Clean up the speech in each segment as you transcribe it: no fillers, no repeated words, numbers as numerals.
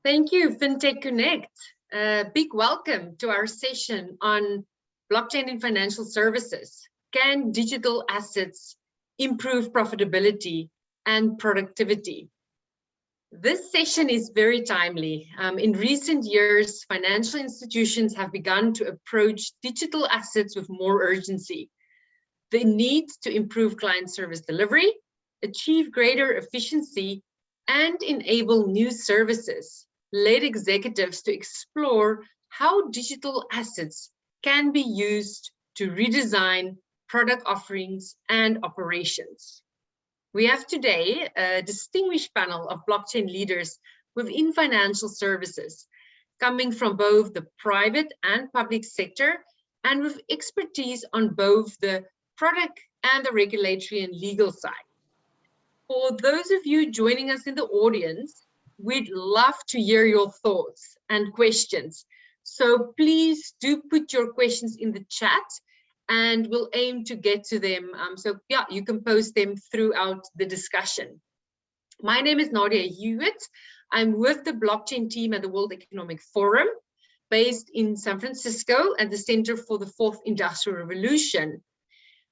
Thank you, FinTech Connect. Big welcome to our session on blockchain in financial services. Can digital assets improve profitability and productivity? This session is very timely. In recent years, financial institutions have begun to approach digital assets with more urgency. The need to improve client service delivery, achieve greater efficiency, and enable new services led executives to explore how digital assets can be used to redesign product offerings and operations. We have today a distinguished panel of blockchain leaders within financial services, coming from both the private and public sector, and with expertise on both the product and the regulatory and legal side. For those of you joining us in the audience, we'd love to hear your thoughts and questions. So please do put your questions in the chat and we'll aim to get to them. So yeah, you can post them throughout the discussion. My name is Nadia Hewitt. I'm with the blockchain team at the World Economic Forum, based in San Francisco at the Center for the Fourth Industrial Revolution.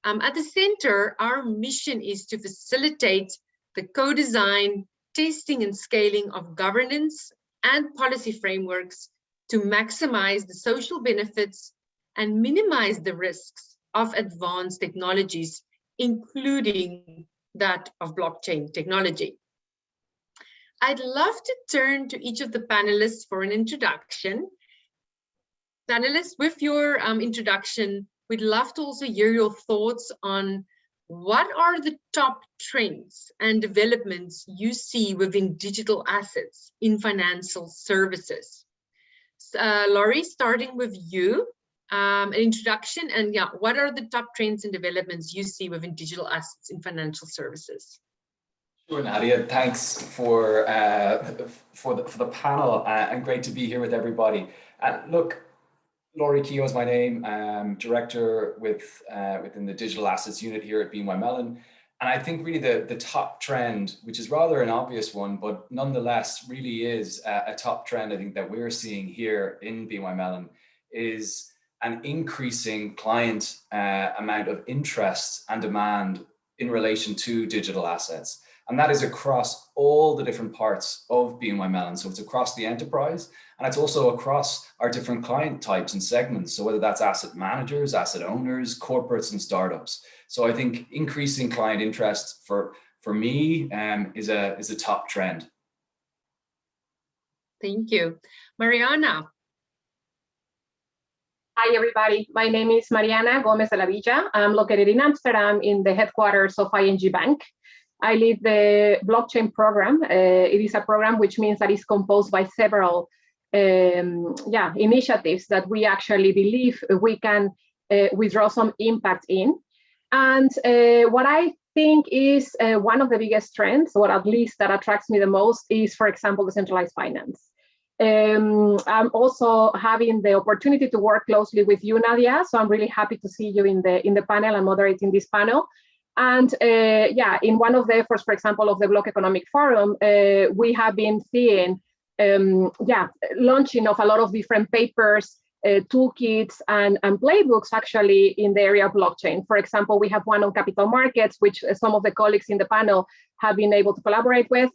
At the center, our mission is to facilitate the co-design, testing and scaling of governance and policy frameworks to maximize the social benefits and minimize the risks of advanced technologies, including that of blockchain technology. I'd love to turn to each of the panelists for an introduction. Panelists, with your introduction, we'd love to also hear your thoughts on what are the top trends and developments you see within digital assets in financial services? Laurie, starting with you, an introduction, and yeah, what are the top trends and developments you see within digital assets in financial services? Sure, Nadia. Thanks for the panel, and great to be here with everybody. Look, Laurie Keogh is my name. I'm director within the digital assets unit here at BNY Mellon. And I think really the top trend, which is rather an obvious one, but nonetheless really is a top trend I think that we're seeing here in BNY Mellon, is an increasing client amount of interest and demand in relation to digital assets. And that is across all the different parts of BNY Mellon. So it's across the enterprise, and it's also across our different client types and segments. So whether that's asset managers, asset owners, corporates, and startups. So I think increasing client interest for me is a top trend. Thank you. Mariana. Hi, everybody. My name is Mariana Gomez de la Villa. I'm located in Amsterdam in the headquarters of ING Bank. I lead the blockchain program. It is a program which means that it's composed by several initiatives that we actually believe we can withdraw some impact in. And what I think is one of the biggest trends, or at least that attracts me the most, is, for example, decentralized finance. I'm also having the opportunity to work closely with you, Nadia. So I'm really happy to see you in the panel and moderating this panel. And in one of the efforts, for example, of the World Economic Forum, we have been seeing launching of a lot of different papers, toolkits and playbooks actually in the area of blockchain. For example, we have one on capital markets, which some of the colleagues in the panel have been able to collaborate with.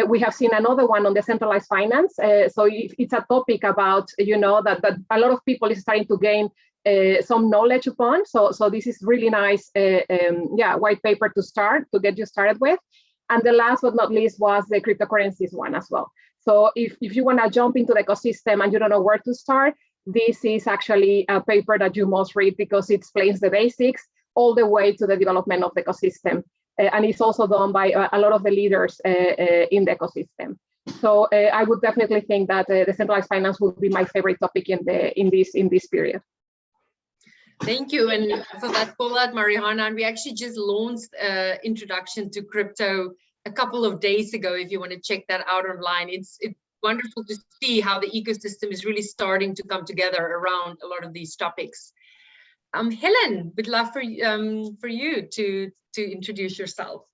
We have seen another one on decentralized finance. So it's a topic about, that a lot of people is starting to gain some knowledge upon. So this is really nice, white paper to get you started with. And the last but not least was the cryptocurrencies one as well. So if you want to jump into the ecosystem and you don't know where to start, this is actually a paper that you must read because it explains the basics all the way to the development of the ecosystem. And it's also done by a lot of the leaders in the ecosystem. So I would definitely think that decentralized finance would be my favorite topic in this period. Thank you, and for that call out, Mariana. And we actually just launched Introduction to Crypto a couple of days ago. If you want to check that out online, it's wonderful to see how the ecosystem is really starting to come together around a lot of these topics. Helen, we'd love for you to introduce yourself.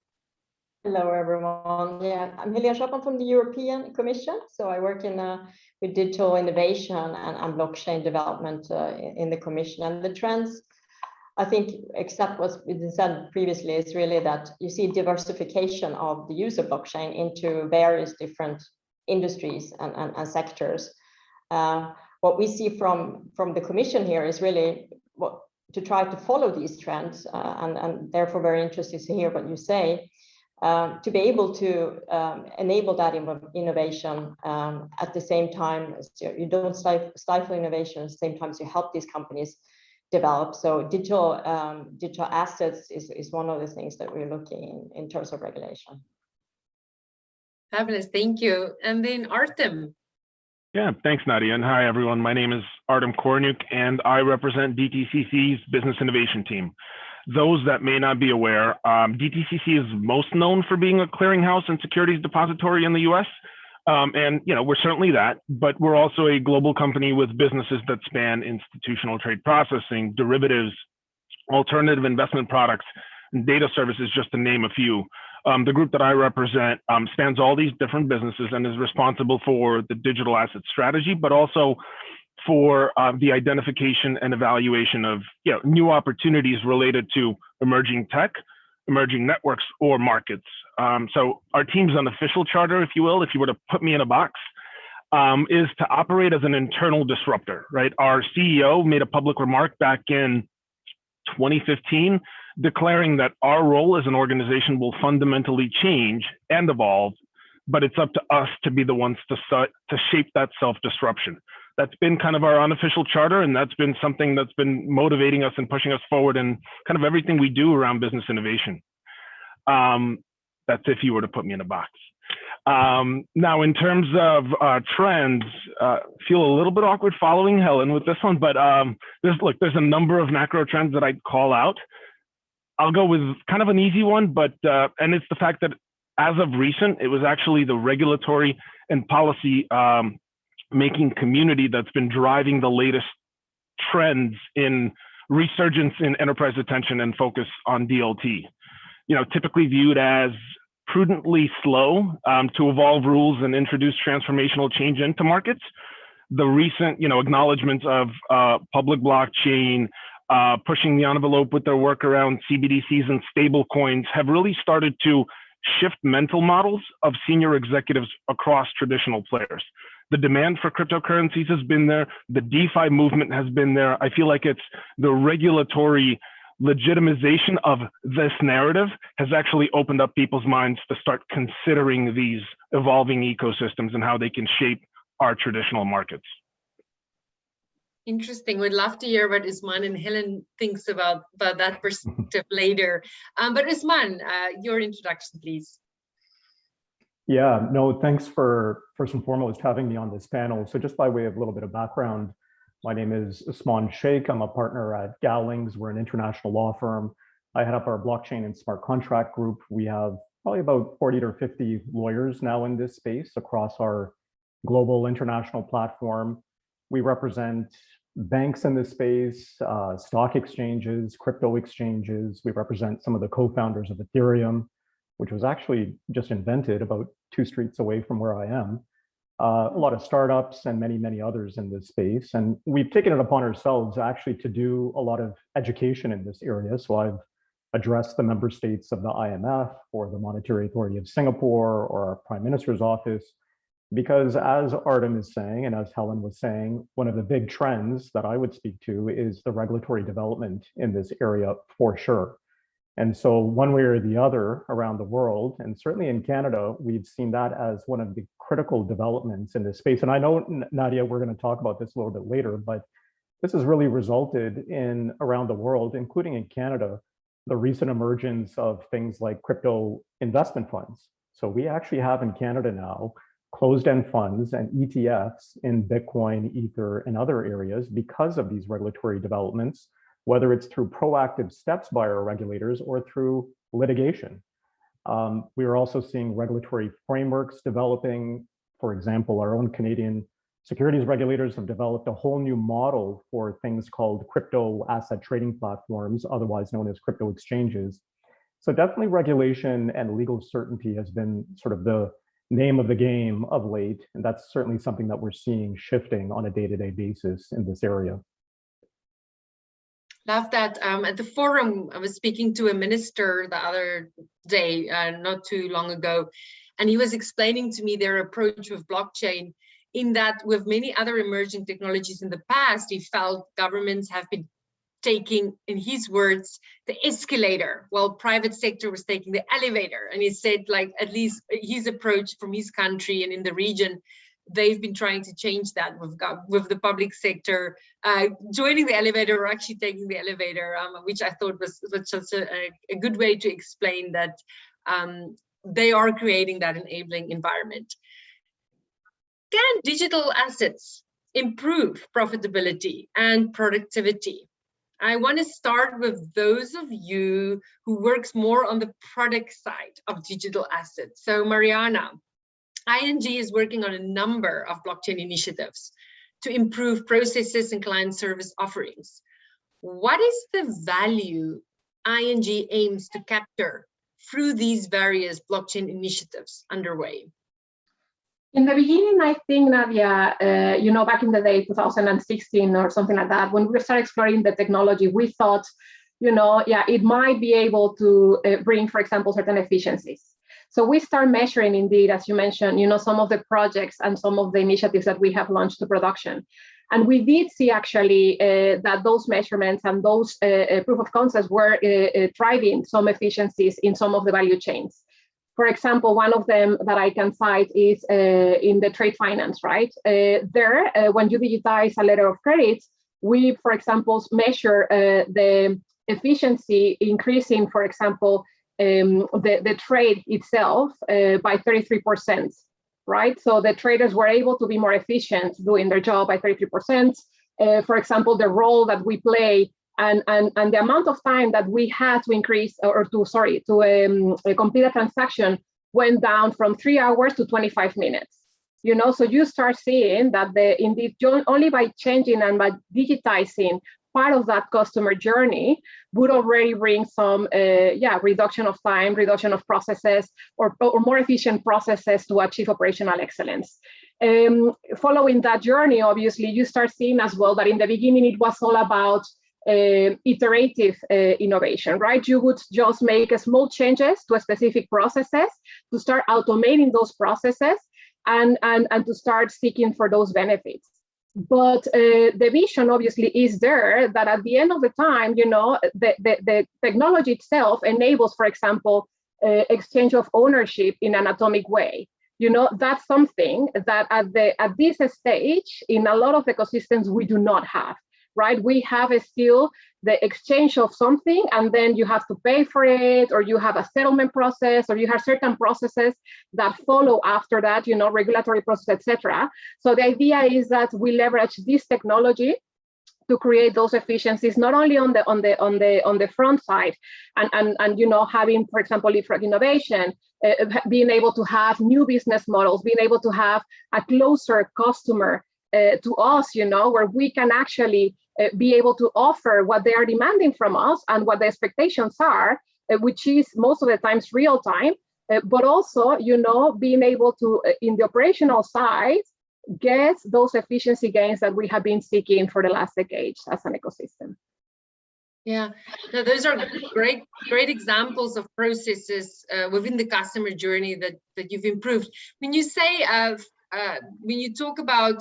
Hello, everyone. Yeah, I'm Hilal from the European Commission. So I work with digital innovation and blockchain development in the Commission. And the trends, I think, except what's been said previously, is really that you see diversification of the use of blockchain into various different industries and sectors. What we see from the Commission here is really to try to follow these trends, and therefore very interested to hear what you say. To be able to enable that innovation at the same time, you don't stifle innovation, at the same time as you help these companies develop. So digital assets is one of the things that we're looking in terms of regulation. Fabulous, thank you. And then Artem. Yeah, thanks, Nadia. And hi, everyone. My name is Artem Korniuk, and I represent DTCC's Business Innovation Team. Those that may not be aware, DTCC is most known for being a clearinghouse and securities depository in the US. And we're certainly that, but we're also a global company with businesses that span institutional trade processing, derivatives, alternative investment products, and data services, just to name a few. The group that I represent spans all these different businesses and is responsible for the digital asset strategy, but also for the identification and evaluation of new opportunities related to emerging tech, emerging networks, or markets. So our team's unofficial charter, if you will, if you were to put me in a box, is to operate as an internal disruptor, right? Our CEO made a public remark back in 2015, declaring that our role as an organization will fundamentally change and evolve, but it's up to us to be the ones to shape that self-disruption. That's been kind of our unofficial charter, and that's been something that's been motivating us and pushing us forward in kind of everything we do around business innovation. That's if you were to put me in a box. Now, in terms of trends, feel a little bit awkward following Helen with this one, but there's a number of macro trends that I'd call out. I'll go with kind of an easy one, but and it's the fact that as of recent, it was actually the regulatory and policy making community that's been driving the latest trends in resurgence in enterprise attention and focus on DLT. Typically viewed as prudently slow to evolve rules and introduce transformational change into markets. The recent, acknowledgements of public blockchain, pushing the envelope with their work around CBDCs and stable coins have really started to shift mental models of senior executives across traditional players. The demand for cryptocurrencies has been there. The DeFi movement has been there. I feel like it's the regulatory legitimization of this narrative has actually opened up people's minds to start considering these evolving ecosystems and how they can shape our traditional markets. Interesting. We'd love to hear what Usman and Helen thinks about that perspective later. But Usman, your introduction, please. Yeah, no, thanks for first and foremost having me on this panel. So just by way of a little bit of background, my name is Usman Sheikh. I'm a partner at Gowlings. We're an international law firm. I head up our blockchain and smart contract group. We have probably about 40 to 50 lawyers now in this space across our global international platform. We represent banks in this space, stock exchanges, crypto exchanges. We represent some of the co-founders of Ethereum, which was actually just invented about 2 streets away from where I am. A lot of startups and many, many others in this space. And we've taken it upon ourselves actually to do a lot of education in this area. So I've addressed the member states of the IMF or the Monetary Authority of Singapore or our Prime Minister's office, because as Artem is saying, and as Helen was saying, one of the big trends that I would speak to is the regulatory development in this area for sure. And so one way or the other around the world, and certainly in Canada, we've seen that as one of the critical developments in this space. And I know, Nadia, we're going to talk about this a little bit later, but this has really resulted in around the world, including in Canada, the recent emergence of things like crypto investment funds. So we actually have in Canada now closed-end funds and ETFs in Bitcoin, Ether, and other areas because of these regulatory developments, whether it's through proactive steps by our regulators or through litigation. We are also seeing regulatory frameworks developing. For example, our own Canadian securities regulators have developed a whole new model for things called crypto asset trading platforms, otherwise known as crypto exchanges. So definitely regulation and legal certainty has been sort of the name of the game of late. And that's certainly something that we're seeing shifting on a day-to-day basis in this area. Love that. At the forum, I was speaking to a minister the other day, not too long ago, and he was explaining to me their approach with blockchain, in that with many other emerging technologies in the past, he felt governments have been taking, in his words, the escalator, while private sector was taking the elevator. And he said, like, at least his approach from his country and in the region, they've been trying to change that with the public sector joining the elevator or actually taking the elevator, which I thought was such a good way to explain that they are creating that enabling environment. Can digital assets improve profitability and productivity? I want to start with those of you who works more on the product side of digital assets. So Mariana, ING is working on a number of blockchain initiatives to improve processes and client service offerings. What is the value ING aims to capture through these various blockchain initiatives underway? In the beginning, I think, Nadia, back in the day, 2016 or something like that, when we started exploring the technology, we thought, it might be able to bring, for example, certain efficiencies. So we start measuring, indeed, as you mentioned, some of the projects and some of the initiatives that we have launched to production. And we did see actually that those measurements and those proof of concepts were driving some efficiencies in some of the value chains. For example, one of them that I can cite is in the trade finance, right? When you digitize a letter of credit, we, for example, measure the efficiency increasing, for example, the trade itself by 33%, right? So the traders were able to be more efficient doing their job by 33%. For example, the role that we play and the amount of time that we had to increase to complete a transaction went down from 3 hours to 25 minutes. So you start seeing that indeed only by changing and by digitizing part of that customer journey would already bring some reduction of time, reduction of processes, or more efficient processes to achieve operational excellence. Following that journey, obviously, you start seeing as well that in the beginning it was all about iterative innovation, right? You would just make small changes to specific processes to start automating those processes and to start seeking for those benefits. But the vision obviously is there that at the end of the time, the technology itself enables, for example, exchange of ownership in an atomic way. That's something that at this stage in a lot of ecosystems we do not have. Right, we have still the exchange of something, and then you have to pay for it, or you have a settlement process, or you have certain processes that follow after that, regulatory process, etc. So the idea is that we leverage this technology to create those efficiencies, not only on the front side, and having, for example, leapfrog innovation, being able to have new business models, being able to have a closer customer to us, where we can actually be able to offer what they are demanding from us and what the expectations are, which is most of the times real time, but also, being able to, in the operational side, get those efficiency gains that we have been seeking for the last decades as an ecosystem. Yeah, no, those are great examples of processes within the customer journey that you've improved. When you say when you talk about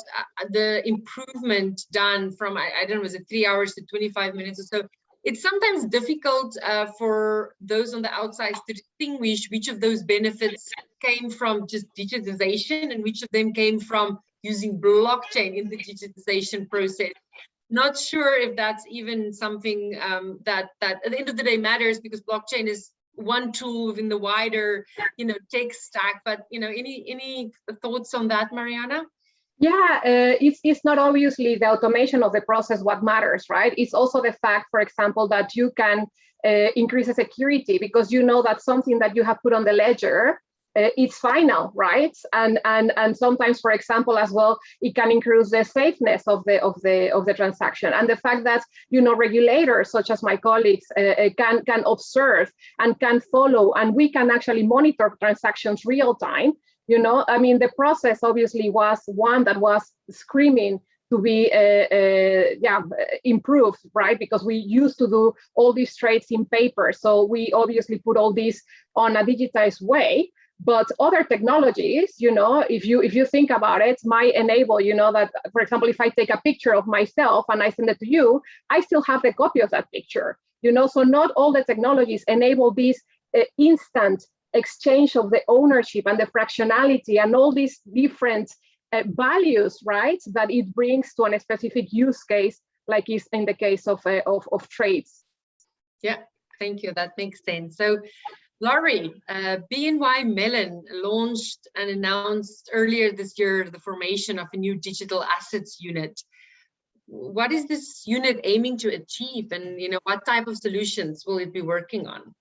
the improvement done from, I don't know, was it 3 hours to 25 minutes or so, it's sometimes difficult for those on the outside to distinguish which of those benefits came from just digitization and which of them came from using blockchain in the digitization process. Not sure if that's even something that at the end of the day matters, because blockchain is one tool within the wider, tech stack. But any thoughts on that, Mariana? Yeah, it's not obviously the automation of the process what matters, right? It's also the fact, for example, that you can increase the security, because that something that you have put on the ledger it's final, right? And sometimes, for example, as well, it can increase the safeness of the transaction, and the fact that regulators such as my colleagues can observe and can follow, and we can actually monitor transactions real time. I mean, the process obviously was one that was screaming to be improved, right? Because we used to do all these trades in paper, so we obviously put all these on a digitized way. But other technologies, if you think about it, might enable, that, for example, if I take a picture of myself and I send it to you, I still have the copy of that picture, so not all the technologies enable this instant exchange of the ownership and the fractionality and all these different values, right, that it brings to a specific use case, like is in the case of trades. Yeah, thank you. That makes sense. So, Laurie, BNY Mellon launched and announced earlier this year the formation of a new digital assets unit. What is this unit aiming to achieve, and what type of solutions will it be working on?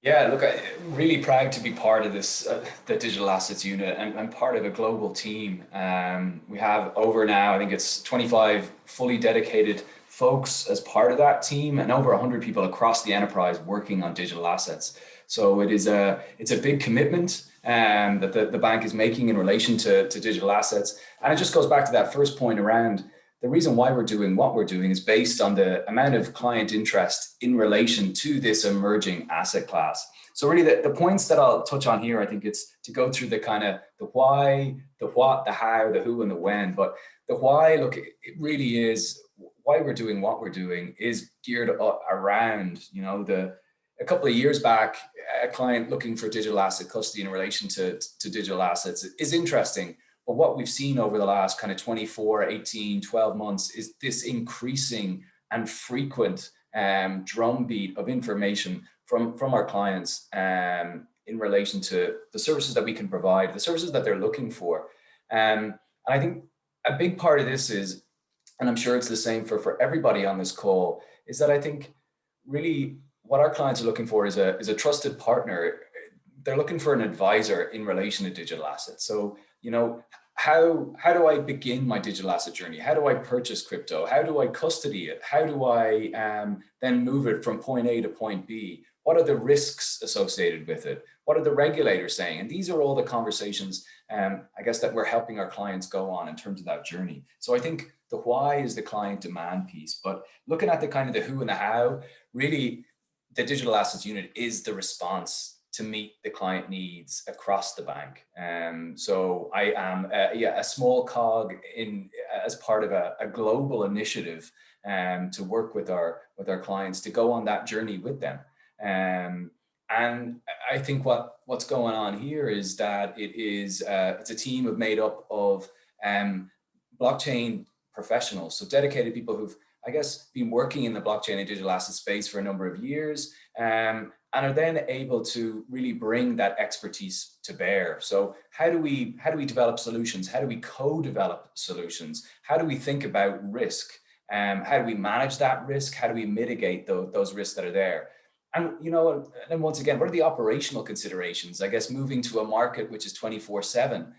Yeah, look, I'm really proud to be part of this, the digital assets unit, and part of a global team. We have over now, I think it's 25 fully dedicated folks as part of that team, and over 100 people across the enterprise working on digital assets. So it's a big commitment that the bank is making in relation to digital assets. And it just goes back to that first point around the reason why we're doing what we're doing is based on the amount of client interest in relation to this emerging asset class. So really the points that I'll touch on here, I think it's to go through the kind of the why, the what, the how, the who, and the when. But the why, look, it really is why we're doing what we're doing is geared around, a couple of years back, a client looking for digital asset custody in relation to digital assets is interesting. But what we've seen over the last kind of 24, 18, 12 months is this increasing and frequent drumbeat of information from our clients in relation to the services that we can provide, the services that they're looking for. And I think a big part of this is, and I'm sure it's the same for everybody on this call, is that I think really what our clients are looking for is a trusted partner. They're looking for an advisor in relation to digital assets. So, how do I begin my digital asset journey? How do I purchase crypto? How do I custody it? How do I then move it from point A to point B? What are the risks associated with it? What are the regulators saying? And these are all the conversations, I guess, that we're helping our clients go on in terms of that journey. So I think the why is the client demand piece, but looking at the kind of the who and the how, really the digital assets unit is the response to meet the client needs across the bank. So I am a small cog as part of a global initiative to work with our clients to go on that journey with them. And I think what's going on here is that it's a team made up of blockchain professionals, so dedicated people who've, I guess, been working in the blockchain and digital asset space for a number of years, and are then able to really bring that expertise to bear. So how do we develop solutions? How do we co-develop solutions? How do we think about risk? How do we manage that risk? How do we mitigate those risks that are there? And and once again, what are the operational considerations? I guess moving to a market which is 24/7.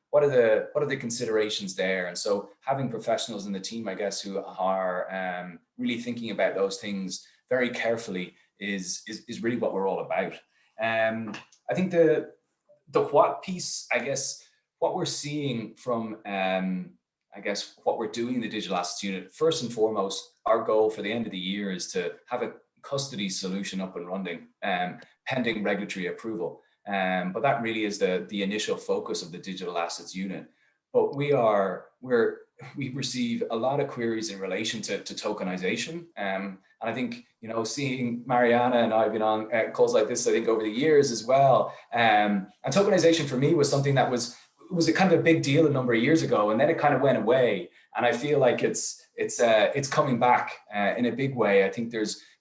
What are the considerations there? And so having professionals in the team, I guess, who are really thinking about those things very carefully is really what we're all about. I think the what piece, I guess, what we're seeing from I guess what we're doing in the digital assets unit, first and foremost, our goal for the end of the year is to have a custody solution up and running, pending regulatory approval. But that really is the initial focus of the digital assets unit. But we receive a lot of queries in relation to tokenization. And I think, seeing Mariana and I've been on calls like this, I think over the years as well. And tokenization for me was something that was a kind of a big deal a number of years ago, and then it kind of went away. And I feel like it's coming back in a big way. I think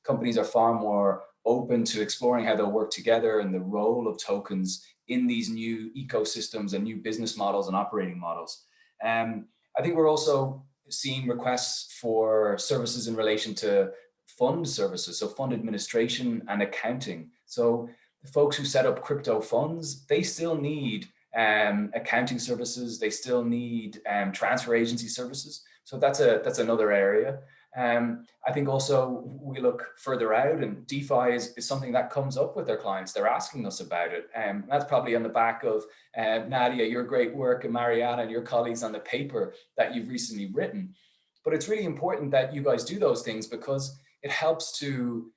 companies are far more open to exploring how they'll work together and the role of tokens in these new ecosystems and new business models and operating models. I think we're also seeing requests for services in relation to fund services, so fund administration and accounting. So the folks who set up crypto funds, they still need accounting services. They still need transfer agency services. So that's another area. I think also we look further out, and DeFi is something that comes up with their clients. They're asking us about it. That's probably on the back of Nadia, your great work, and Mariana and your colleagues on the paper that you've recently written. But it's really important that you guys do those things, because it helps to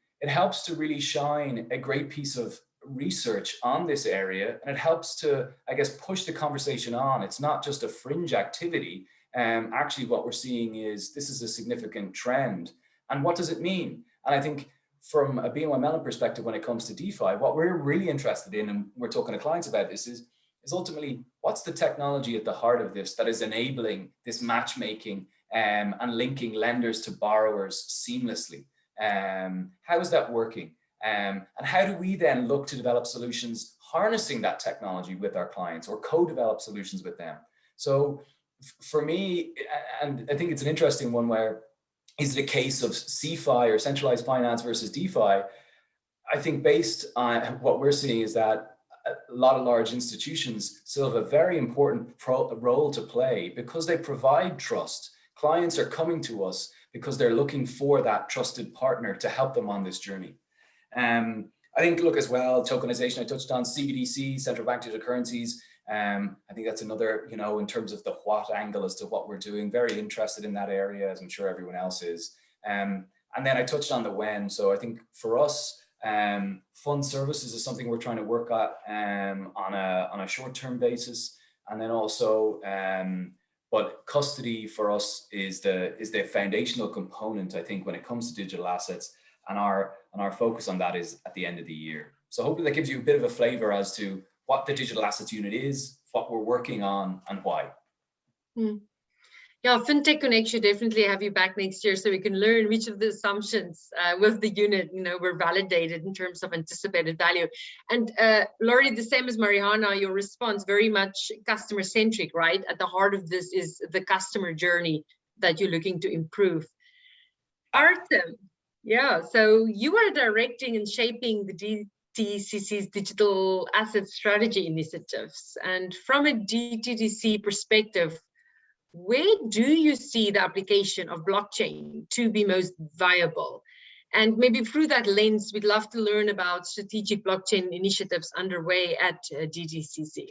really shine a great piece of research on this area, and it helps to, I guess, push the conversation on. It's not just a fringe activity. Actually, what we're seeing is this is a significant trend. And what does it mean? And I think from a BNY Mellon perspective, when it comes to DeFi, what we're really interested in, and we're talking to clients about this, is ultimately, what's the technology at the heart of this that is enabling this matchmaking and linking lenders to borrowers seamlessly? How is that working? And how do we then look to develop solutions harnessing that technology with our clients, or co-develop solutions with them? So for me, and I think it's an interesting one, where is it a case of CFI or centralized finance versus DeFi? I think based on what we're seeing is that a lot of large institutions still have a very important role to play, because they provide trust. Clients are coming to us because they're looking for that trusted partner to help them on this journey. I think, look, as well, tokenization, I touched on CBDCs, central bank digital currencies. I think that's another, in terms of the what angle as to what we're doing, very interested in that area, as I'm sure everyone else is. And then I touched on the when. So I think for us, fund services is something we're trying to work at on a short-term basis. And then also, but custody for us is the foundational component, I think, when it comes to digital assets. And our focus on that is at the end of the year. So hopefully that gives you a bit of a flavor as to what the digital assets unit is, what we're working on, and why. Yeah, FinTech Connect should definitely have you back next year, so we can learn which of the assumptions with the unit, were validated in terms of anticipated value. And Laurie, the same as Mariana, your response very much customer centric, right? At the heart of this is the customer journey that you're looking to improve. Artem, yeah, so you are directing and shaping the DTCC's digital asset strategy initiatives. And from a DTCC perspective, where do you see the application of blockchain to be most viable? And maybe through that lens, we'd love to learn about strategic blockchain initiatives underway at DTCC.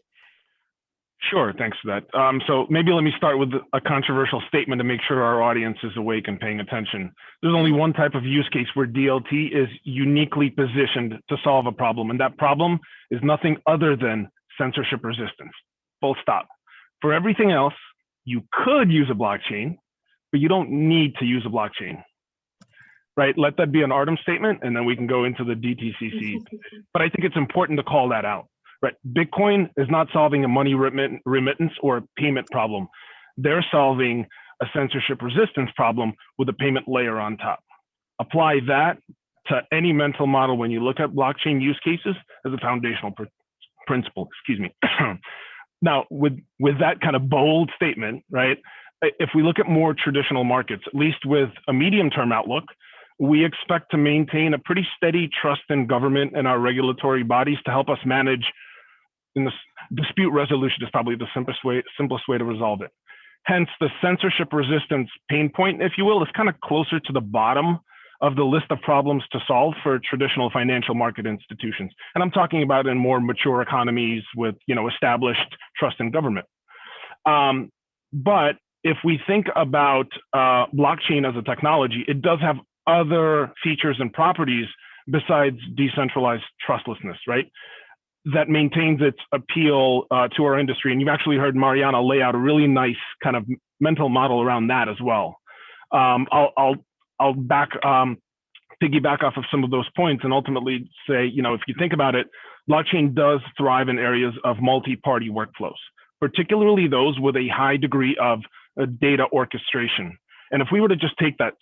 Sure, thanks for that. So maybe let me start with a controversial statement to make sure our audience is awake and paying attention. There's only one type of use case where DLT is uniquely positioned to solve a problem, and that problem is nothing other than censorship resistance, full stop. For everything else, you could use a blockchain, but you don't need to use a blockchain, right? Let that be an Artem statement, and then we can go into the DTCC. But I think it's important to call that out. Right, Bitcoin is not solving a money remittance or a payment problem. They're solving a censorship resistance problem with a payment layer on top. Apply that to any mental model when you look at blockchain use cases as a foundational principle, excuse me. Now, with that kind of bold statement, right, if we look at more traditional markets, at least with a medium-term outlook, we expect to maintain a pretty steady trust in government and our regulatory bodies to help us manage. In this dispute resolution is probably the simplest way to resolve it. Hence, the censorship resistance pain point, if you will, is kind of closer to the bottom of the list of problems to solve for traditional financial market institutions. And I'm talking about in more mature economies with established trust in government. But if we think about blockchain as a technology, it does have other features and properties besides decentralized trustlessness, right? That maintains its appeal to our industry. And you've actually heard Mariana lay out a really nice kind of mental model around that as well. I'll piggyback off of some of those points and ultimately say, if you think about it, blockchain does thrive in areas of multi-party workflows, particularly those with a high degree of data orchestration. And if we were to just take that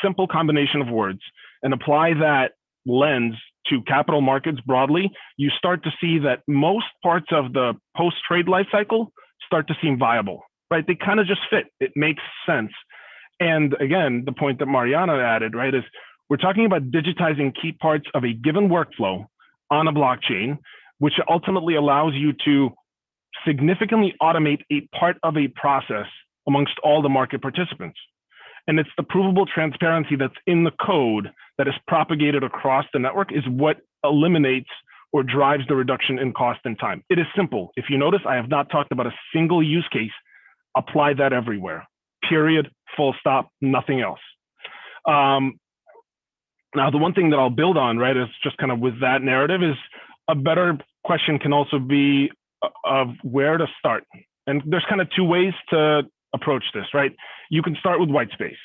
simple combination of words and apply that lens to capital markets broadly, you start to see that most parts of the post-trade life cycle start to seem viable, right? They kind of just fit. It makes sense. And again, the point that Mariana added, right, is we're talking about digitizing key parts of a given workflow on a blockchain, which ultimately allows you to significantly automate a part of a process amongst all the market participants. And it's the provable transparency that's in the code that is propagated across the network is what eliminates or drives the reduction in cost and time. It is simple. If you notice, I have not talked about a single use case. Apply that everywhere. Period, full stop, nothing else. Now, the one thing that I'll build on, right, is just kind of with that narrative is a better question can also be of where to start. And there's kind of two ways to approach this, right? You can start with white space,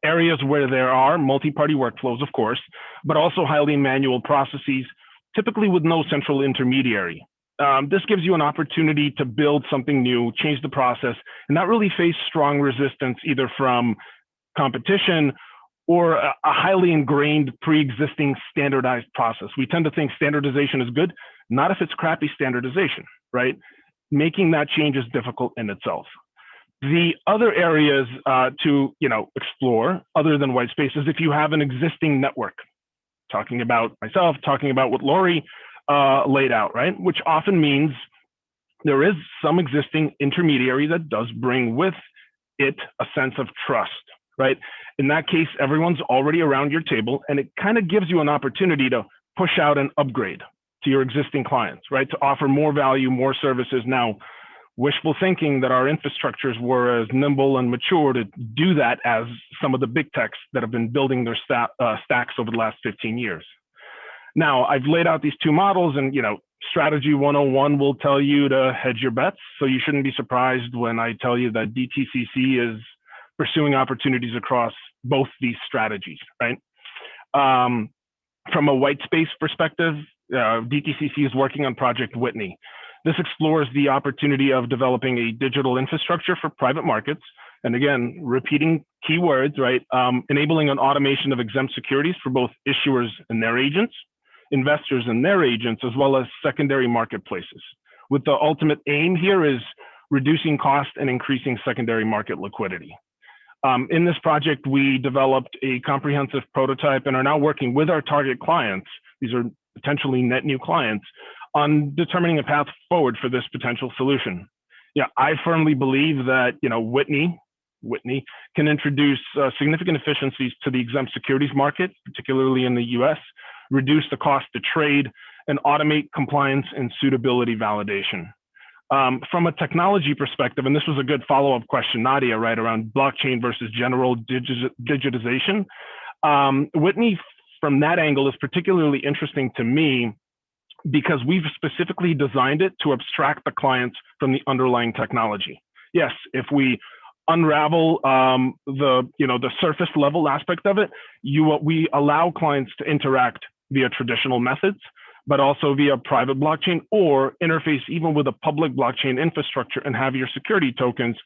areas where there are multi-party workflows, of course, but also highly manual processes, typically with no central intermediary. This gives you an opportunity to build something new, change the process, and not really face strong resistance either from competition or a highly ingrained pre-existing standardized process. We tend to think standardization is good, not if it's crappy standardization, right? Making that change is difficult in itself. The other areas to explore, other than white space, is if you have an existing network. Talking about myself, talking about what Lori laid out, right? Which often means there is some existing intermediary that does bring with it a sense of trust, right? In that case, everyone's already around your table, and it kind of gives you an opportunity to push out an upgrade to your existing clients, right? To offer more value, more services. Now, wishful thinking that our infrastructures were as nimble and mature to do that as some of the big techs that have been building their stacks over the last 15 years. Now, I've laid out these two models, and strategy 101 will tell you to hedge your bets. So you shouldn't be surprised when I tell you that DTCC is pursuing opportunities across both these strategies, right? From a white space perspective, DTCC is working on Project Whitney. This explores the opportunity of developing a digital infrastructure for private markets. And again, repeating keywords, right? Enabling an automation of exempt securities for both issuers and their agents, investors and their agents, as well as secondary marketplaces. With the ultimate aim here is reducing cost and increasing secondary market liquidity. In this project, we developed a comprehensive prototype and are now working with our target clients. These are potentially net new clients on determining a path forward for this potential solution. Yeah, I firmly believe that Whitney can introduce significant efficiencies to the exempt securities market, particularly in the US, reduce the cost to trade, and automate compliance and suitability validation. From a technology perspective, and this was a good follow-up question, Nadia, right, around blockchain versus general digitization. Whitney, from that angle, is particularly interesting to me because we've specifically designed it to abstract the clients from the underlying technology. Yes, if we unravel the surface level aspect of it, we allow clients to interact via traditional methods, but also via private blockchain or interface even with a public blockchain infrastructure and have your security tokens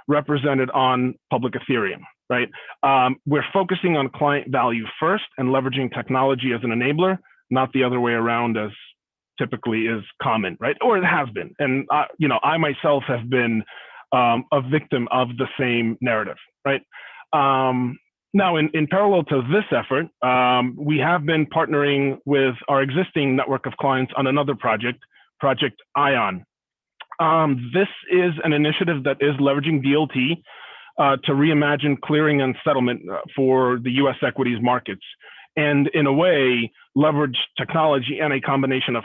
represented on public Ethereum, right? We're focusing on client value first and leveraging technology as an enabler, not the other way around as typically is common, right? Or it has been. And, I myself have been a victim of the same narrative, right? Now, in parallel to this effort, we have been partnering with our existing network of clients on another project, Project Ion. This is an initiative that is leveraging DLT to reimagine clearing and settlement for the US equities markets. And in a way, leverage technology and a combination of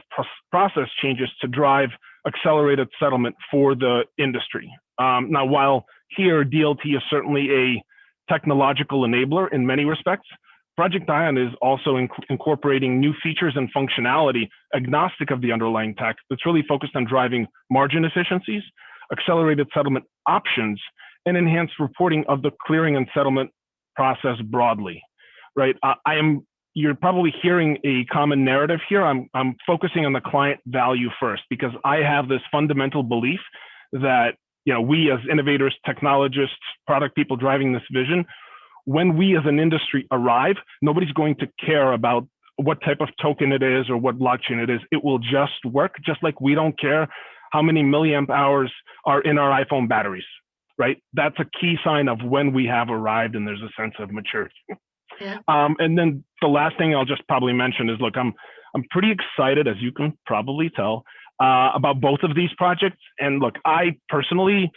process changes to drive accelerated settlement for the industry. Now, while here DLT is certainly a technological enabler in many respects, Project Ion is also incorporating new features and functionality agnostic of the underlying tech that's really focused on driving margin efficiencies, accelerated settlement options, and enhanced reporting of the clearing and settlement process broadly, right? You're probably hearing a common narrative here. I'm focusing on the client value first because I have this fundamental belief that we as innovators, technologists, product people driving this vision, when we as an industry arrive, nobody's going to care about what type of token it is or what blockchain it is. It will just work, just like we don't care how many milliamp hours are in our iPhone batteries, right? That's a key sign of when we have arrived and there's a sense of maturity. Yeah. And then the last thing I'll just probably mention is, look, I'm I'm pretty excited, as you can probably tell, about both of these projects. And look, I personally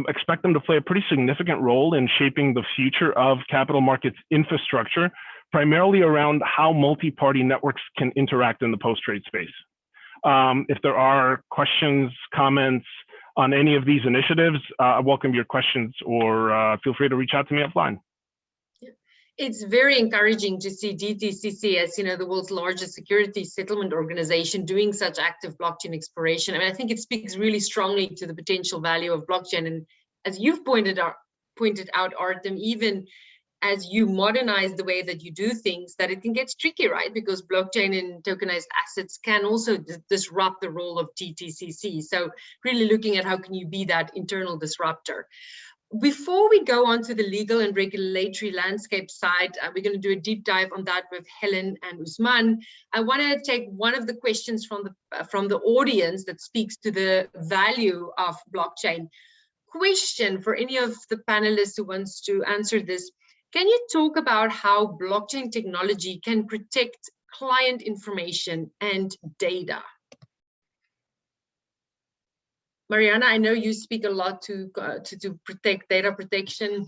expect them to play a pretty significant role in shaping the future of capital markets infrastructure, primarily around how multi-party networks can interact in the post-trade space. If there are questions, comments on any of these initiatives, I welcome your questions, or feel free to reach out to me offline. It's very encouraging to see DTCC as, the world's largest security settlement organization doing such active blockchain exploration. I mean, I think it speaks really strongly to the potential value of blockchain. And as you've pointed out, Artem, even as you modernize the way that you do things, that it can get tricky, right? Because blockchain and tokenized assets can also disrupt the role of DTCC. So really looking at how can you be that internal disruptor. Before we go on to the legal and regulatory landscape side, we're going to do a deep dive on that with Helen and Usman. I want to take one of the questions from the audience that speaks to the value of blockchain. Question for any of the panelists who wants to answer this. Can you talk about how blockchain technology can protect client information and data? Mariana, I know you speak a lot to protect data protection.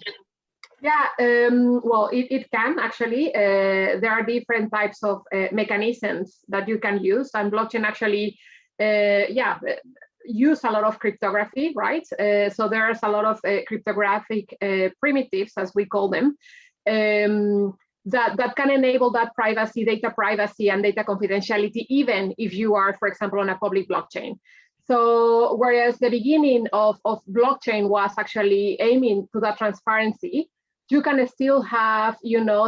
Yeah, well, it can actually. There are different types of mechanisms that you can use, and blockchain actually, use a lot of cryptography, right? So there's a lot of cryptographic primitives, as we call them, that can enable that privacy, data privacy, and data confidentiality, even if you are, for example, on a public blockchain. So whereas the beginning of blockchain was actually aiming to that transparency, you can still have,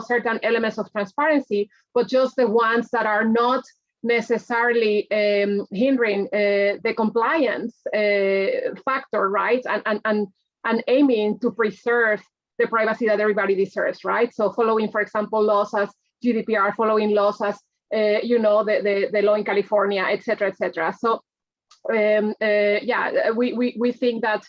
certain elements of transparency, but just the ones that are not necessarily hindering the compliance factor, right? And aiming to preserve the privacy that everybody deserves, right? So following, for example, laws as GDPR, following laws as, the law in California, et cetera, et cetera. So we think that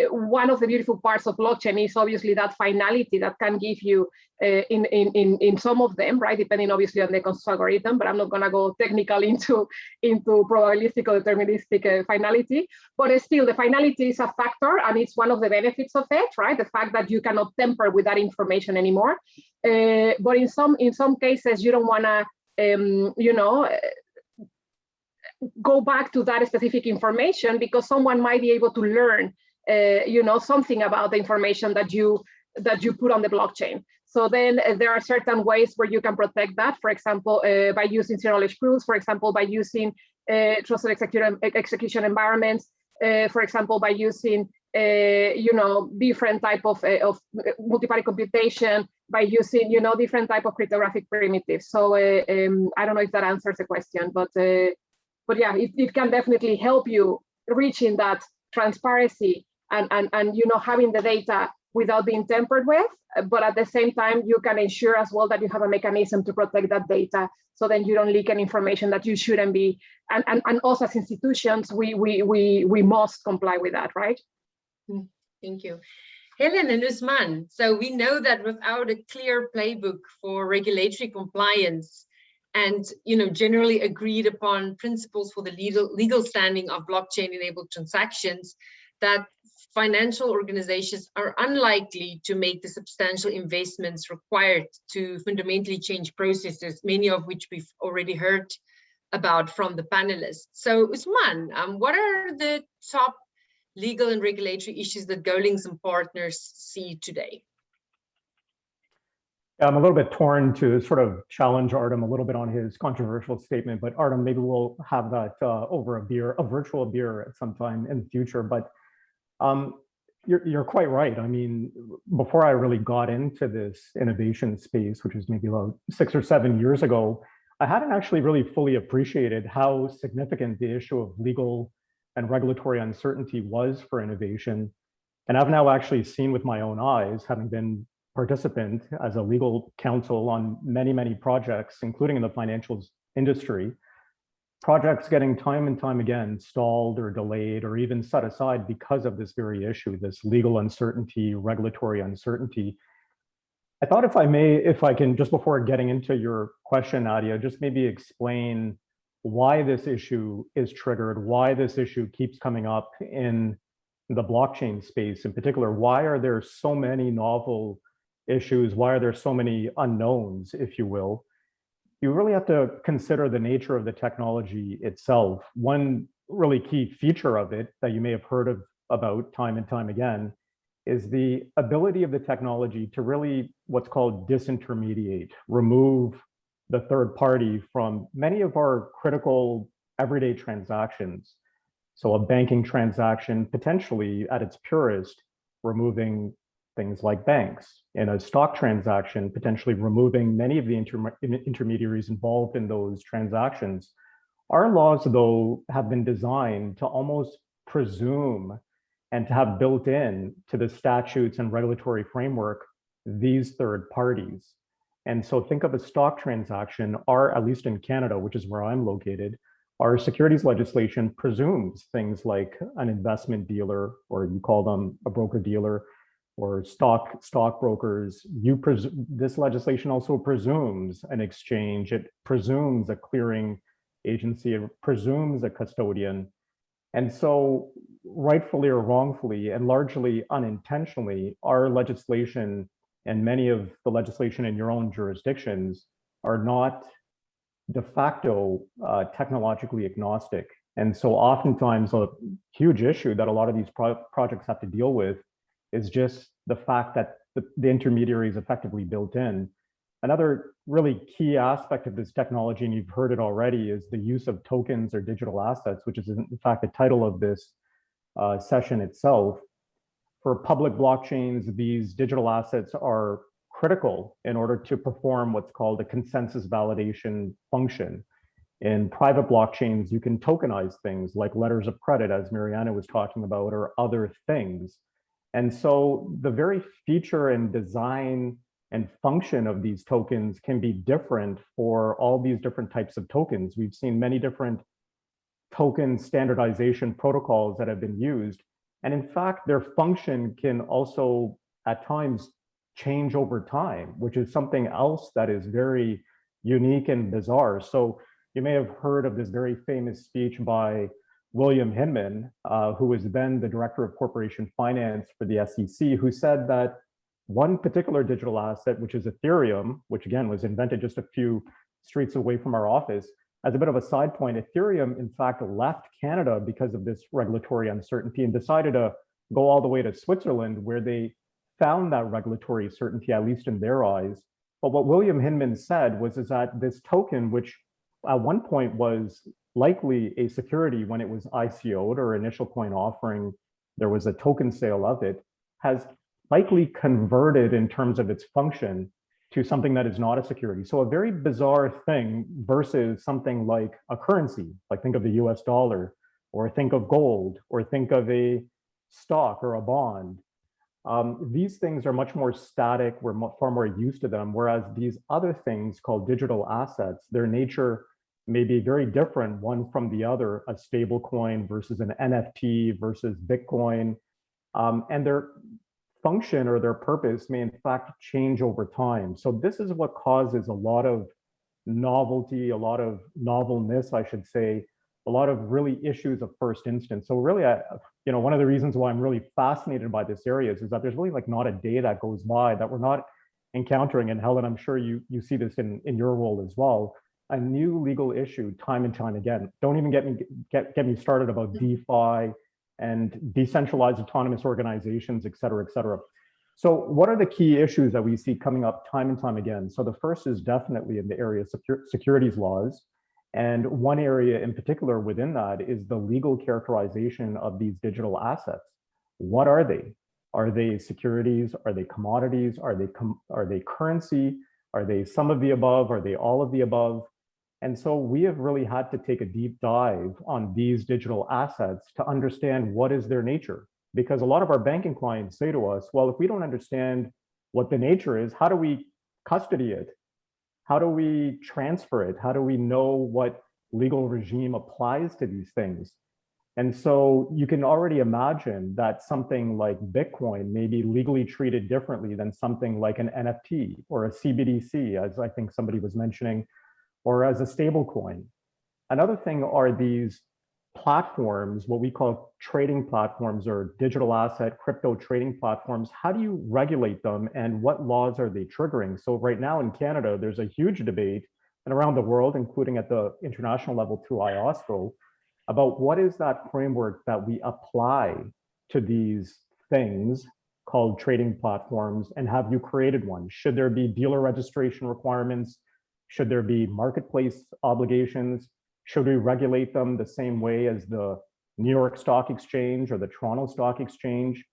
one of the beautiful parts of blockchain is obviously that finality that can give you in some of them, right, depending obviously on the consensus algorithm, but I'm not going to go technical into probabilistic or deterministic finality, but still the finality is a factor, and it's one of the benefits of it, right, the fact that you cannot tamper with that information anymore. But in some cases you don't want to go back to that specific information, because someone might be able to learn, something about the information that you put on the blockchain. So then there are certain ways where you can protect that. For example, by using zero-knowledge proofs. For example, by using trusted execution environments. For example, by using different type of multi-party computation. By using different type of cryptographic primitives. So I don't know if that answers the question, but yeah, it can definitely help you reaching that transparency and having the data without being tampered with. But at the same time, you can ensure as well that you have a mechanism to protect that data, so then you don't leak any information that you shouldn't be. And also as institutions, we must comply with that, right? Thank you. Helen and Usman, so we know that without a clear playbook for regulatory compliance, and generally agreed upon principles for the legal standing of blockchain-enabled transactions, that financial organizations are unlikely to make the substantial investments required to fundamentally change processes, many of which we've already heard about from the panelists. So Usman, what are the top legal and regulatory issues that Goldings and partners see today? I'm a little bit torn to sort of challenge Artem a little bit on his controversial statement, but Artem, maybe we'll have that over a virtual beer at some time in the future. But you're quite right. I mean, before I really got into this innovation space, which is maybe about 6 or 7 years ago, I hadn't actually really fully appreciated how significant the issue of legal and regulatory uncertainty was for innovation. And I've now actually seen with my own eyes, having been participant as a legal counsel on many, many projects, including in the financial industry, projects getting time and time again stalled or delayed or even set aside because of this very issue, this legal uncertainty, regulatory uncertainty. I thought if I can, just before getting into your question, Nadia, just maybe explain why this issue is triggered, why this issue keeps coming up in the blockchain space in particular. Why are there so many novel issues? Why are there so many unknowns, if you will? You really have to consider the nature of the technology itself. One really key feature of it that you may have heard about time and time again is the ability of the technology to really what's called disintermediate, remove the third party from many of our critical everyday transactions. So a banking transaction, potentially at its purest, removing things like banks. In a stock transaction, potentially removing many of the intermediaries involved in those transactions. Our laws, though, have been designed to almost presume and to have built in to the statutes and regulatory framework these third parties. And so think of a stock transaction, at least in Canada, which is where I'm located, our securities legislation presumes things like an investment dealer, or you call them a broker dealer, or stockbrokers. This legislation also presumes an exchange. It presumes a clearing agency. It presumes a custodian. And so, rightfully or wrongfully, and largely unintentionally, our legislation and many of the legislation in your own jurisdictions are not de facto technologically agnostic. And so oftentimes a huge issue that a lot of these projects have to deal with is just the fact that the intermediary is effectively built in. Another really key aspect of this technology, and you've heard it already, is the use of tokens or digital assets, which is in fact the title of this session itself. For public blockchains, these digital assets are critical in order to perform what's called a consensus validation function. In private blockchains, you can tokenize things like letters of credit, as Mariana was talking about, or other things. And so the very feature and design and function of these tokens can be different for all these different types of tokens. We've seen many different token standardization protocols that have been used. And in fact, their function can also at times change over time, which is something else that is very unique and bizarre. So you may have heard of this very famous speech by William Hinman, who was then the director of corporation finance for the SEC, who said that one particular digital asset, which is Ethereum, which again was invented just a few streets away from our office. As a bit of a side point, Ethereum, in fact, left Canada because of this regulatory uncertainty and decided to go all the way to Switzerland, where they found that regulatory certainty, at least in their eyes. But what William Hinman said was that this token, which at one point was likely a security when it was ICO'd or initial coin offering, there was a token sale of it, has likely converted in terms of its function to something that is not a security. So a very bizarre thing versus something like a currency, like think of the US dollar, or think of gold, or think of a stock or a bond. These things are much more static, we're far more used to them, whereas these other things called digital assets, their nature may be very different one from the other, a stable coin versus an NFT versus Bitcoin, and their function or their purpose may in fact change over time. So this is what causes a lot of novelty, a lot of novelness, I should say, a lot of really issues of first instance. So really, one of the reasons why I'm really fascinated by this area is that there's really like not a day that goes by that we're not encountering, and Helen, I'm sure you see this in your role as well, a new legal issue time and time again. Don't even get me started about DeFi and decentralized autonomous organizations, et cetera, et cetera. So what are the key issues that we see coming up time and time again? So the first is definitely in the area of securities laws. And one area in particular within that is the legal characterization of these digital assets. What are they? Are they securities? Are they commodities? Are they currency? Are they some of the above? Are they all of the above? And so we have really had to take a deep dive on these digital assets to understand what is their nature. Because a lot of our banking clients say to us, well, if we don't understand what the nature is, how do we custody it? How do we transfer it? How do we know what legal regime applies to these things? And so you can already imagine that something like Bitcoin may be legally treated differently than something like an NFT or a CBDC, as I think somebody was mentioning, or as a stable coin. Another thing are these platforms, what we call trading platforms or digital asset crypto trading platforms. How do you regulate them and what laws are they triggering? So right now in Canada, there's a huge debate, and around the world, including at the international level through IOSCO, about what is that framework that we apply to these things called trading platforms, and have you created one? Should there be dealer registration requirements? Should there be marketplace obligations? Should we regulate them the same way as the New York Stock Exchange or the Toronto Stock Exchange?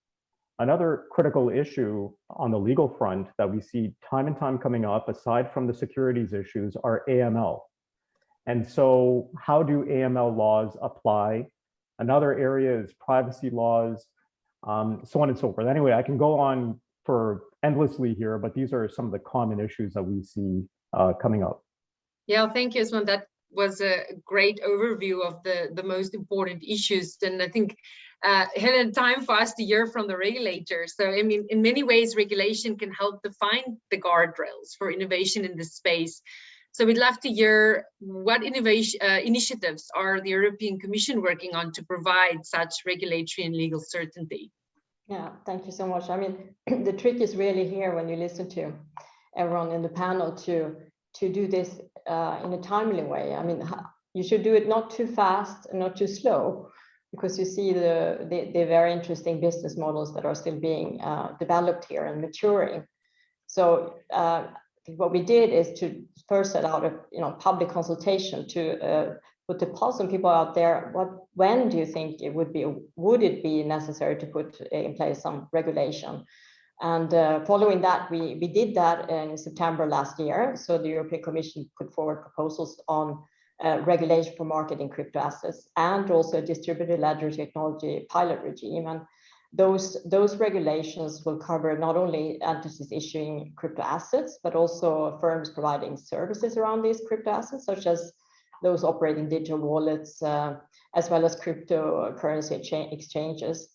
Another critical issue on the legal front that we see time and time coming up, aside from the securities issues, are AML. And so how do AML laws apply? Another area is privacy laws, so on and so forth. Anyway, I can go on for endlessly here, but these are some of the common issues that we see coming up. Yeah, thank you, Usman. That was a great overview of the most important issues. And I think Hilal, time for us to hear from the regulators. So, I mean, in many ways, regulation can help define the guardrails for innovation in this space. So we'd love to hear what innovation initiatives are the European Commission working on to provide such regulatory and legal certainty? Yeah, thank you so much. I mean, the trick is really here when you listen to everyone in the panel to do this in a timely way. I mean, you should do it not too fast and not too slow, because you see the very interesting business models that are still being developed here and maturing. So what we did is to first set out a public consultation to put the pulse on people out there. When do you think it would be necessary to put in place some regulation? And following that, we did that in September last year. So the European Commission put forward proposals on regulation for marketing crypto assets and also a distributed ledger technology pilot regime. And those regulations will cover not only entities issuing crypto assets, but also firms providing services around these crypto assets, such as those operating digital wallets, as well as cryptocurrency exchanges.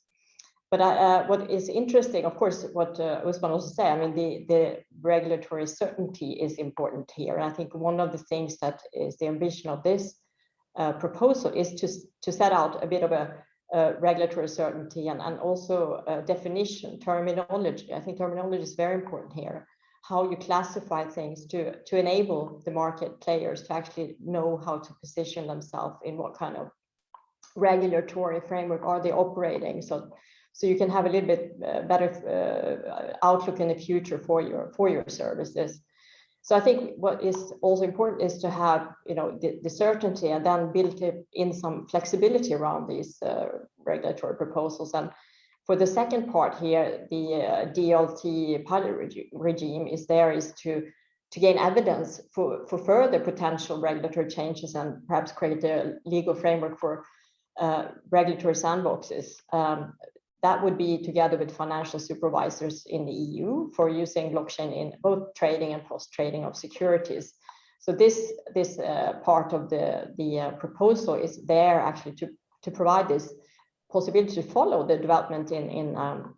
But what is interesting, of course, what Usman also said, I mean, the regulatory certainty is important here. And I think one of the things that is the ambition of this proposal is to set out a bit of a regulatory certainty and also definition, terminology. I think terminology is very important here. How you classify things to enable the market players to actually know how to position themselves in what kind of regulatory framework are they operating. So you can have a little bit better outlook in the future for your services. So I think what is also important is to have the certainty and then build in some flexibility around these regulatory proposals. And for the second part here, the DLT pilot regime is to gain evidence for further potential regulatory changes and perhaps create a legal framework for regulatory sandboxes. That would be together with financial supervisors in the EU for using blockchain in both trading and post-trading of securities. So this part of the proposal is there actually to provide this possibility to follow the development in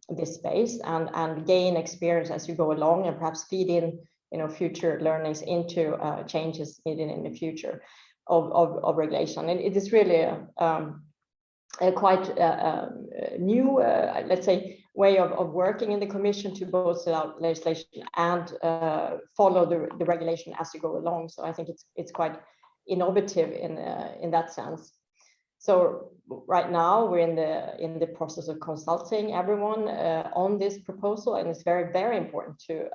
this space and gain experience as you go along, and perhaps feed in future learnings into changes needed in the future of regulation. And it is really a quite new, let's say, way of working in the Commission to both set out legislation and follow the regulation as you go along. So I think it's quite innovative in that sense. So right now we're in the process of consulting everyone on this proposal, and it's very, very important to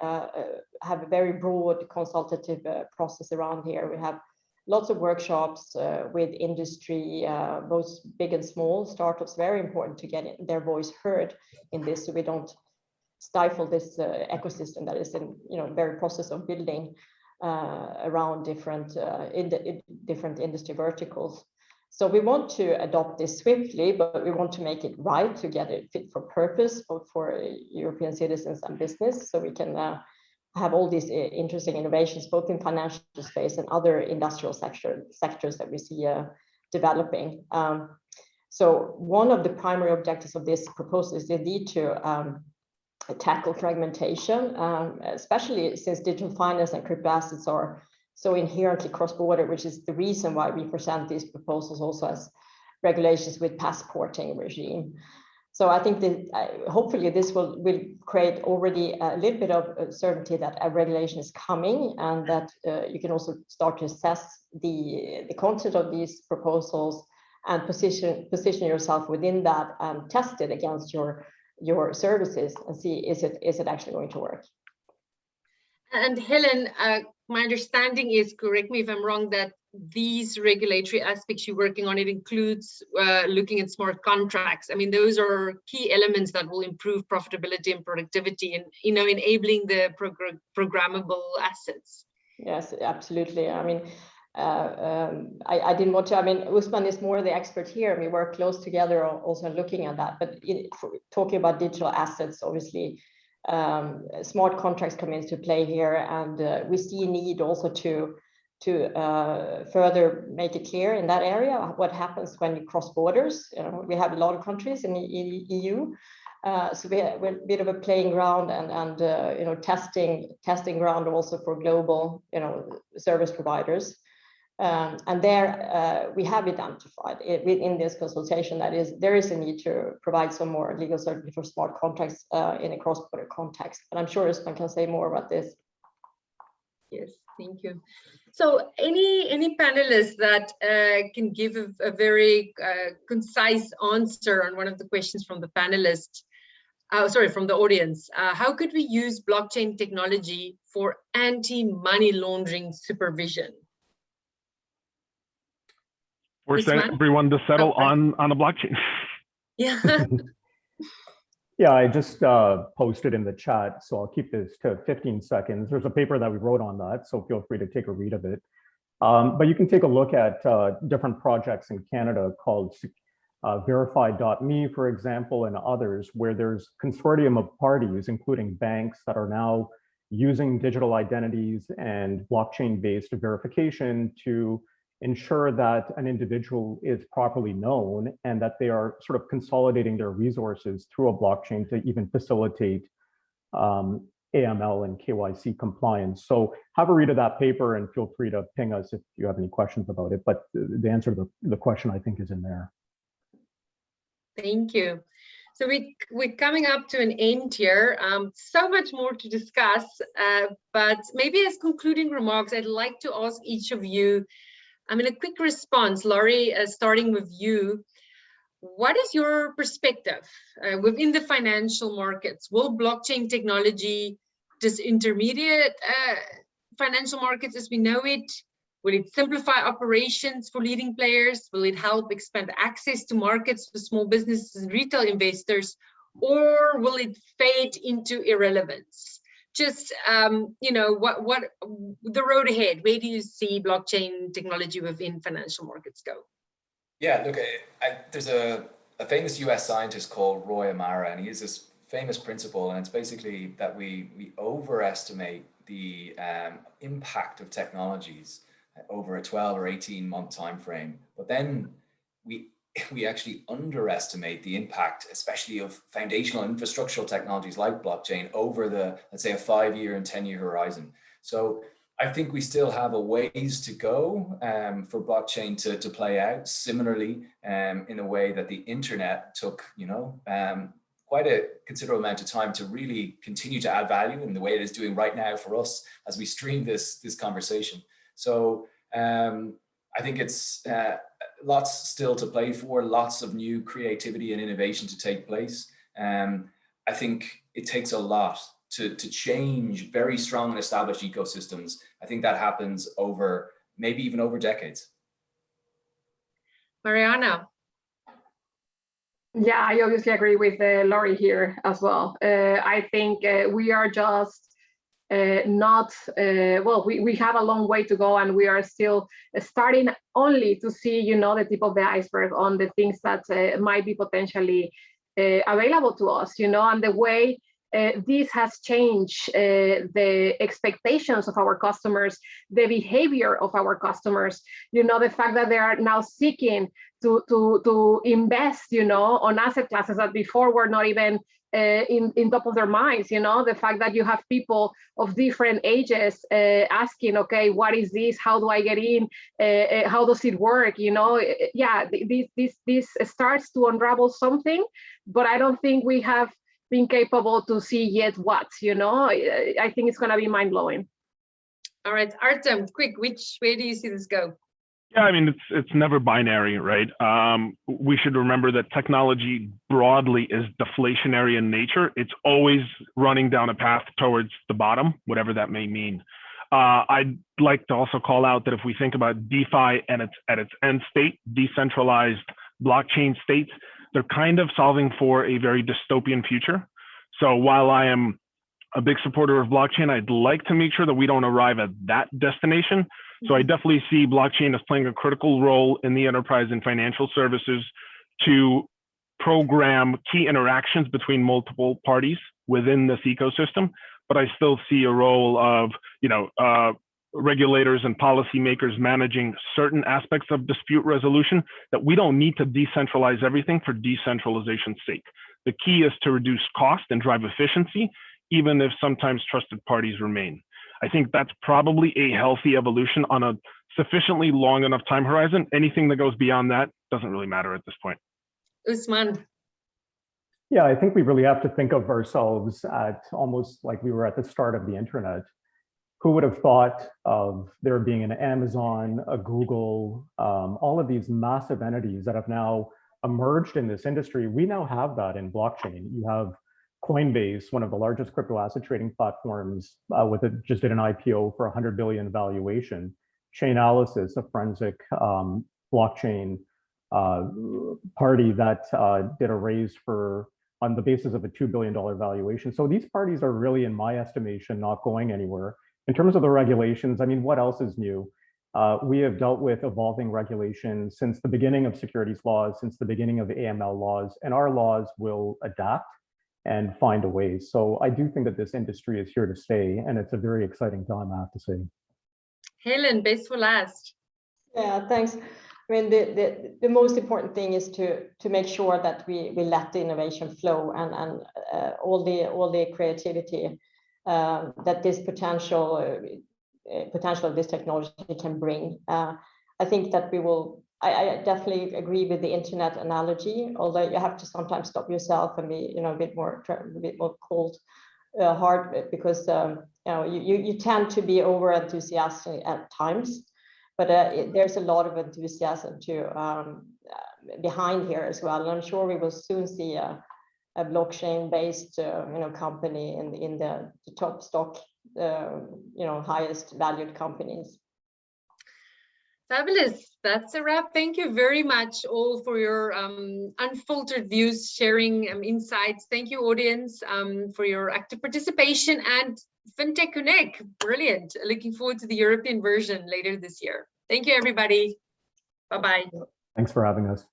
have a very broad consultative process around here. We have lots of workshops with industry, both big and small startups. Very important to get their voice heard in this, so we don't stifle this ecosystem that is in very process of building around different industry verticals. So we want to adopt this swiftly, but we want to make it right to get it fit for purpose, both for European citizens and business, so we can have all these interesting innovations, both in financial space and other industrial sectors that we see developing. So one of the primary objectives of this proposal is the need to tackle fragmentation, especially since digital finance and crypto assets are so inherently cross-border, which is the reason why we present these proposals also as regulations with passporting regime. So I think that hopefully this will create already a little bit of certainty that a regulation is coming, and that you can also start to assess the content of these proposals and position yourself within that and test it against your services and see is it actually going to work. And Helen, my understanding is, correct me if I'm wrong, that these regulatory aspects you're working on, it includes looking at smart contracts. I mean, those are key elements that will improve profitability and productivity and, you know, enabling the programmable assets. Yes, absolutely. I mean, I didn't want to, I mean, Usman is more the expert here, and we work close together also looking at that. But talking about digital assets, obviously, smart contracts come into play here, and we see a need also to further make it clear in that area what happens when you cross borders. You know, we have a lot of countries in the EU, so we're a bit of a playing ground and you know, testing ground also for global, you know, service providers. And there we have identified within this consultation that there is a need to provide some more legal certainty for smart contracts in a cross-border context. But I'm sure Usman can say more about this. Yes, thank you. So any panelists that can give a very concise answer on one of the questions from the panelists, from the audience. How could we use blockchain technology for anti-money laundering supervision? Force everyone to settle on a blockchain. Yeah. Yeah, I just posted in the chat, so I'll keep this to 15 seconds. There's a paper that we wrote on that, so feel free to take a read of it. But you can take a look at different projects in Canada called Verify.me, for example, and others, where there's consortium of parties, including banks, that are now using digital identities and blockchain-based verification to ensure that an individual is properly known and that they are sort of consolidating their resources through a blockchain to even facilitate AML and KYC compliance. So have a read of that paper and feel free to ping us if you have any questions about it. But the answer to the question, I think, is in there. Thank you. So we're coming up to an end here. So much more to discuss, but maybe as concluding remarks, I'd like to ask each of you, I mean, a quick response. Laurie, starting with you, what is your perspective within the financial markets? Will blockchain technology disintermediate financial markets as we know it? Will it simplify operations for leading players? Will it help expand access to markets for small businesses and retail investors? Or will it fade into irrelevance? Just, you know, what the road ahead, where do you see blockchain technology within financial markets go? Yeah, look, there's a famous US scientist called Roy Amara, and he has this famous principle, and it's basically that we overestimate the impact of technologies over a 12 or 18 month time frame, but then we actually underestimate the impact, especially of foundational infrastructural technologies like blockchain over the, let's say, a 5-year and 10-year horizon. So I think we still have a ways to go for blockchain to play out similarly in a way that the internet took, you know, quite a considerable amount of time to really continue to add value in the way it is doing right now for us as we stream this conversation. So I think it's lots still to play for, lots of new creativity and innovation to take place. I think it takes a lot to change very strong and established ecosystems. I think that happens over, maybe even over decades. Mariana. Yeah, I obviously agree with Laurie here as well. I think we are just not, well, we have a long way to go, and we are still starting only to see, you know, the tip of the iceberg on the things that might be potentially available to us, you know, and the way this has changed the expectations of our customers, the behavior of our customers. You know, the fact that they are now seeking to invest, you know, on asset classes that before were not even in top of their minds. You know, the fact that you have people of different ages asking, okay, what is this? How do I get in? How does it work? You know, yeah, this starts to unravel something, but I don't think we have been capable to see yet what, you know. I think it's going to be mind-blowing. All right, Artem, quick, where do you see this go? Yeah, I mean, it's never binary, right? We should remember that technology broadly is deflationary in nature. It's always running down a path towards the bottom, whatever that may mean. I'd like to also call out that if we think about DeFi and at its end state, decentralized blockchain states, they're kind of solving for a very dystopian future. So while I am a big supporter of blockchain, I'd like to make sure that we don't arrive at that destination. So I definitely see blockchain as playing a critical role in the enterprise and financial services to program key interactions between multiple parties within this ecosystem. But I still see a role of, you know, regulators and policymakers managing certain aspects of dispute resolution, that we don't need to decentralize everything for decentralization's sake. The key is to reduce cost and drive efficiency, even if sometimes trusted parties remain. I think that's probably a healthy evolution on a sufficiently long enough time horizon. Anything that goes beyond that doesn't really matter at this point. Usman. Yeah, I think we really have to think of ourselves at almost like we were at the start of the internet. Who would have thought of there being an Amazon, a Google, all of these massive entities that have now emerged in this industry? We now have that in blockchain. You have Coinbase, one of the largest crypto asset trading platforms, just did an IPO for 100 billion valuation. Chainalysis, a forensic blockchain party that did a raise on the basis of a $2 billion valuation. So these parties are really, in my estimation, not going anywhere. In terms of the regulations, I mean, what else is new? We have dealt with evolving regulations since the beginning of securities laws, since the beginning of the AML laws, and our laws will adapt and find a way. So I do think that this industry is here to stay, and it's a very exciting time, I have to say. Helen, best for last. Yeah, thanks. I mean, the most important thing is to make sure that we let the innovation flow and all the creativity that this potential of this technology can bring. I think that we will. I definitely agree with the internet analogy, although you have to sometimes stop yourself and be, you know, a bit more cold hard, because you know, you tend to be over enthusiastic at times, but there's a lot of enthusiasm behind here as well. And I'm sure we will soon see a blockchain-based you know, company in the top stock, you know, highest valued companies. Fabulous. That's a wrap. Thank you very much all for your unfiltered views, sharing insights. Thank you, audience, for your active participation, and FinTech Connect. Brilliant. Looking forward to the European version later this year. Thank you, everybody. Bye-bye. Thanks for having us.